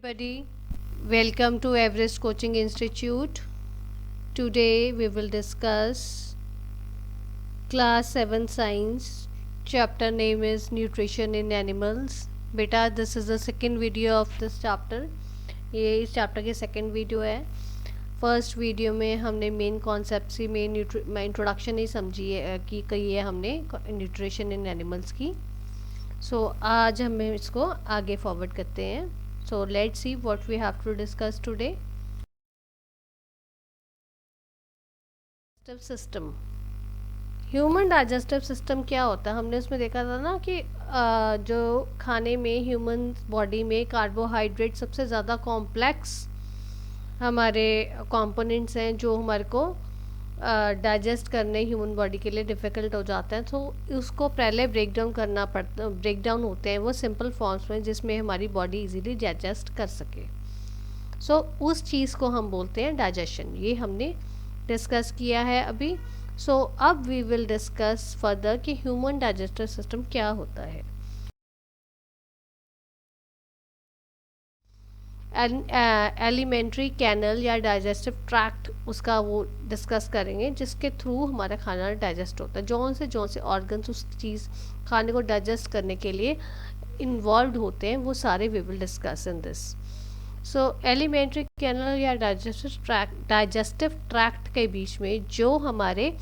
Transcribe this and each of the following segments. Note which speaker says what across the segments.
Speaker 1: Everybody, welcome to Everest Coaching Institute. Today we will discuss class 7 science. Chapter name is nutrition in animals. बेटा this is the second video of this chapter. ये इस chapter की second video है. First video में हमने main concept से main introduction ही समझी है की है हमने न्यूट्रिशन इन एनिमल्स की. सो आज हम इसको आगे फॉरवर्ड करते हैं. So let's see what we have to discuss today. Digestive system. Human digestive system क्या होता है? हमने उसमें देखा था ना कि जो खाने में ह्यूमन बॉडी में कार्बोहाइड्रेट सबसे ज़्यादा कॉम्प्लेक्स हमारे कंपोनेंट्स हैं जो हमारे को डाइजेस्ट करने ह्यूमन बॉडी के लिए डिफ़िकल्ट हो जाते हैं. तो उसको पहले ब्रेक डाउन करना पड़ता, ब्रेक डाउन होते हैं वो सिंपल फॉर्म्स में जिसमें हमारी बॉडी इजीली डाइजेस्ट कर सके. सो उस चीज़ को हम बोलते हैं डाइजेशन. ये हमने डिस्कस किया है अभी. सो अब वी विल डिस्कस फर्दर कि ह्यूमन डाइजेस्टिव सिस्टम क्या होता है. एलिमेंट्री कैनल या डाइजेस्टिव ट्रैक्ट उसका वो डिस्कस करेंगे जिसके थ्रू हमारा खाना डाइजेस्ट होता है. जौन से ऑर्गन्स उस चीज़ खाने को डाइजेस्ट करने के लिए इन्वॉल्व होते हैं वो सारे we will discuss in this. So alimentary canal या डाइजेस्टिव ट्रैक्ट के बीच में जो हमारे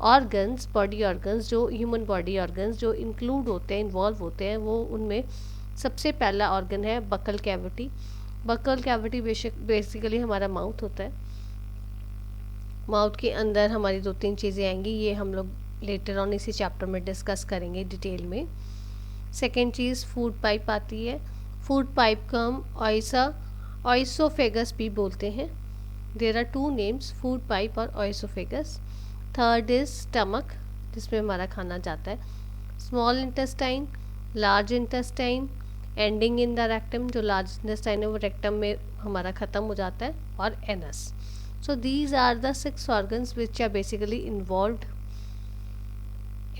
Speaker 1: ऑर्गन्स, बॉडी ऑर्गन्स, जो ह्यूमन बॉडी ऑर्गन्स जो इंक्लूड होते हैं, इन्वॉल्व होते हैं, वो उनमें सबसे पहला ऑर्गन है buccal cavity. Buccal cavity basically हमारा माउथ होता है. माउथ के अंदर हमारी 2-3 चीज़ें आएंगी. ये हम लोग लेटर ऑन इसी चैप्टर में डिस्कस करेंगे डिटेल में. सेकेंड चीज़ फूड पाइप आती है. फूड पाइप को हम ऑइसोफेगस भी बोलते हैं. There are 2 names, food pipe और ऑइसोफेगस. थर्ड इज स्टमक जिसमें हमारा खाना जाता है. Small intestine, large intestine, ending in the rectum. जो लार्ज इंटेस्टाइन है वो रेक्टम में हमारा ख़त्म हो जाता है, और anus. So these are the 6 organs which are basically involved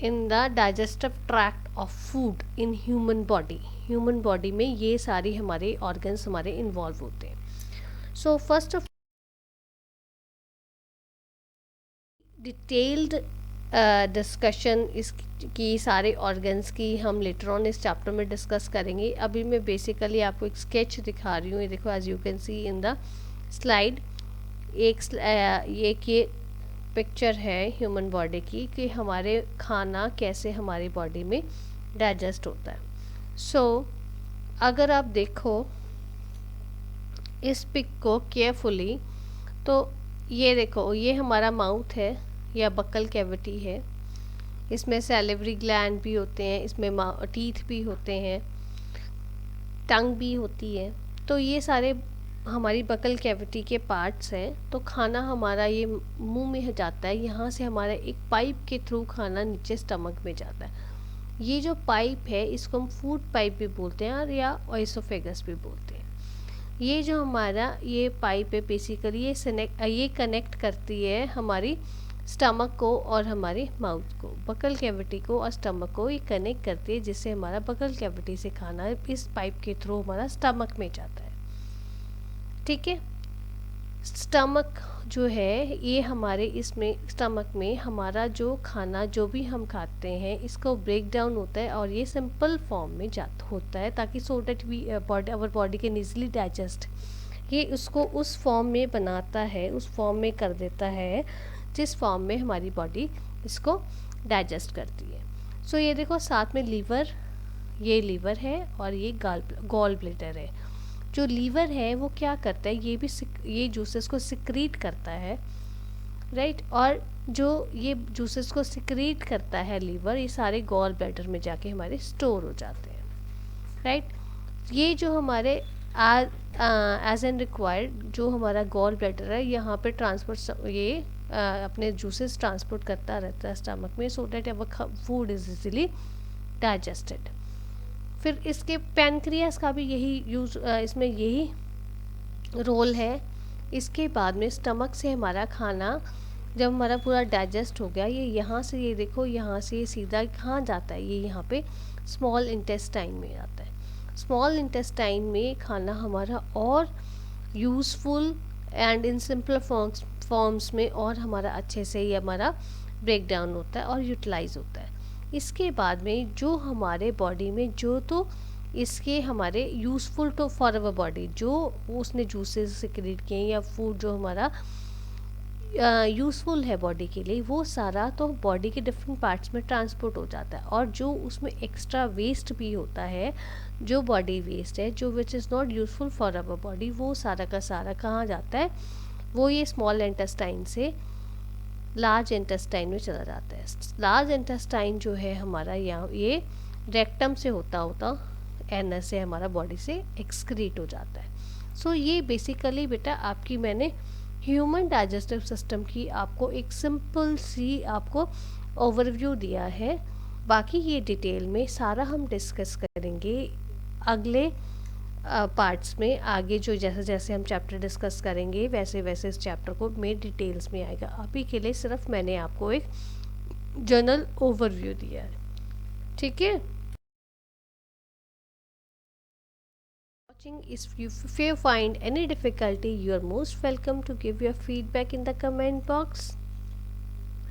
Speaker 1: in the digestive tract of food in human body. Human body में ये सारी हमारे ऑर्गन्स हमारे इन्वॉल्व होते हैं. So first of detailed discussion इसकी सारे ऑर्गन्स की हम लेटर ऑन इस चैप्टर में डिस्कस करेंगे. अभी मैं बेसिकली आपको एक स्केच दिखा रही हूँ. ये देखो, as you can see in the slide, ये पिक्चर है ह्यूमन बॉडी की कि हमारे खाना कैसे हमारी बॉडी में डाइजेस्ट होता है. सो अगर आप देखो इस पिक को केयरफुली, तो ये देखो, ये हमारा माउथ है या बकल कैविटी है. इसमें सैलिवरी ग्लैंड भी होते हैं, इसमें टीथ भी होते हैं, टंग भी होती है. तो ये सारे हमारी बकल कैविटी के पार्ट्स हैं. तो खाना हमारा ये मुंह में जाता है, यहाँ से हमारा एक पाइप के थ्रू खाना नीचे स्टमक में जाता है. ये जो पाइप है इसको हम फूड पाइप भी बोलते हैं और या ऑइसोफेगस भी बोलते हैं. ये जो हमारा ये पाइप है बेसिकली ये कनेक्ट करती है हमारी स्टमक को और हमारे माउथ को. बकल कैविटी को और स्टमक को ये कनेक्ट करती है, जिससे हमारा बकल कैविटी से खाना इस पाइप के थ्रू हमारा स्टमक में जाता है. ठीक है. स्टमक जो है ये हमारे इसमें स्टमक में हमारा जो खाना जो भी हम खाते हैं इसको ब्रेक डाउन होता है और ये सिंपल फॉर्म में होता है, ताकि so that we our body can easily digest. ये उसको उस फॉर्म में बनाता है, उस फॉर्म में कर देता है जिस फॉर्म में हमारी बॉडी इसको डाइजेस्ट करती है. सो ये देखो, साथ में लीवर, ये लीवर है और ये गॉल ब्लैडर है. जो लीवर है वो क्या करता है, ये जूसेस को सिक्रीट करता है, राइट. और जो ये जूसेस को सिक्रीट करता है लीवर, ये सारे गॉल ब्लैडर में जाके हमारे स्टोर हो जाते हैं, राइट. ये जो हमारे एज एन रिक्वायर्ड जो हमारा गॉल ब्लैडर है यहाँ पे ट्रांसपोर्ट ये अपने जूसेस ट्रांसपोर्ट करता रहता है स्टमक में, so that our food is easily digested. फिर इसके पैनक्रियास का भी यही इसमें यही रोल है. इसके बाद में स्टमक से हमारा खाना जब हमारा पूरा डाइजेस्ट हो गया, ये यहाँ से, ये देखो यहाँ से ये सीधा कहाँ जाता है, ये यहाँ पे स्मॉल इंटेस्टाइन में जाता है. स्मॉल इंटेस्टाइन में खाना हमारा और useful and in simple forms में और हमारा अच्छे से ये हमारा ब्रेक डाउन होता है और यूटिलाइज होता है। इसके बाद में जो हमारे बॉडी में जो तो इसके हमारे useful to for our body जो उसने जूसेस सिक्रेट किए या फूड जो हमारा यूज़फुल है बॉडी के लिए, वो सारा तो बॉडी के डिफरेंट पार्ट्स में ट्रांसपोर्ट हो जाता है। और जो उसमें एक्स्ट्रा वेस्ट भी होता है, जो बॉडी वेस्ट है, जो which is not useful for our body, वो सारा का सारा कहाँ जाता है, वो ये स्मॉल इंटेस्टाइन से लार्ज इंटेस्टाइन में चला जाता है। लार्ज इंटेस्टाइन जो है हमारा यहाँ ये रेक्टम से होता एनस से हमारा बॉडी से एक्सक्रीट हो जाता है। सो ये बेसिकली बेटा आपकी मैंने ह्यूमन डाइजेस्टिव सिस्टम की आपको एक सिंपल सी आपको ओवरव्यू दिया है। बाकी ये डिटेल में सारा हम डिस्कस करेंगे अगले पार्ट्स में। आगे जो जैसे जैसे हम चैप्टर डिस्कस करेंगे वैसे वैसे इस चैप्टर को में डिटेल्स में आएगा। अभी के लिए सिर्फ मैंने आपको एक जनरल ओवरव्यू दिया है, ठीक है। If you find any difficulty, you are most welcome to give your feedback in the comment box.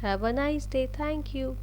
Speaker 1: Have a nice day. Thank you.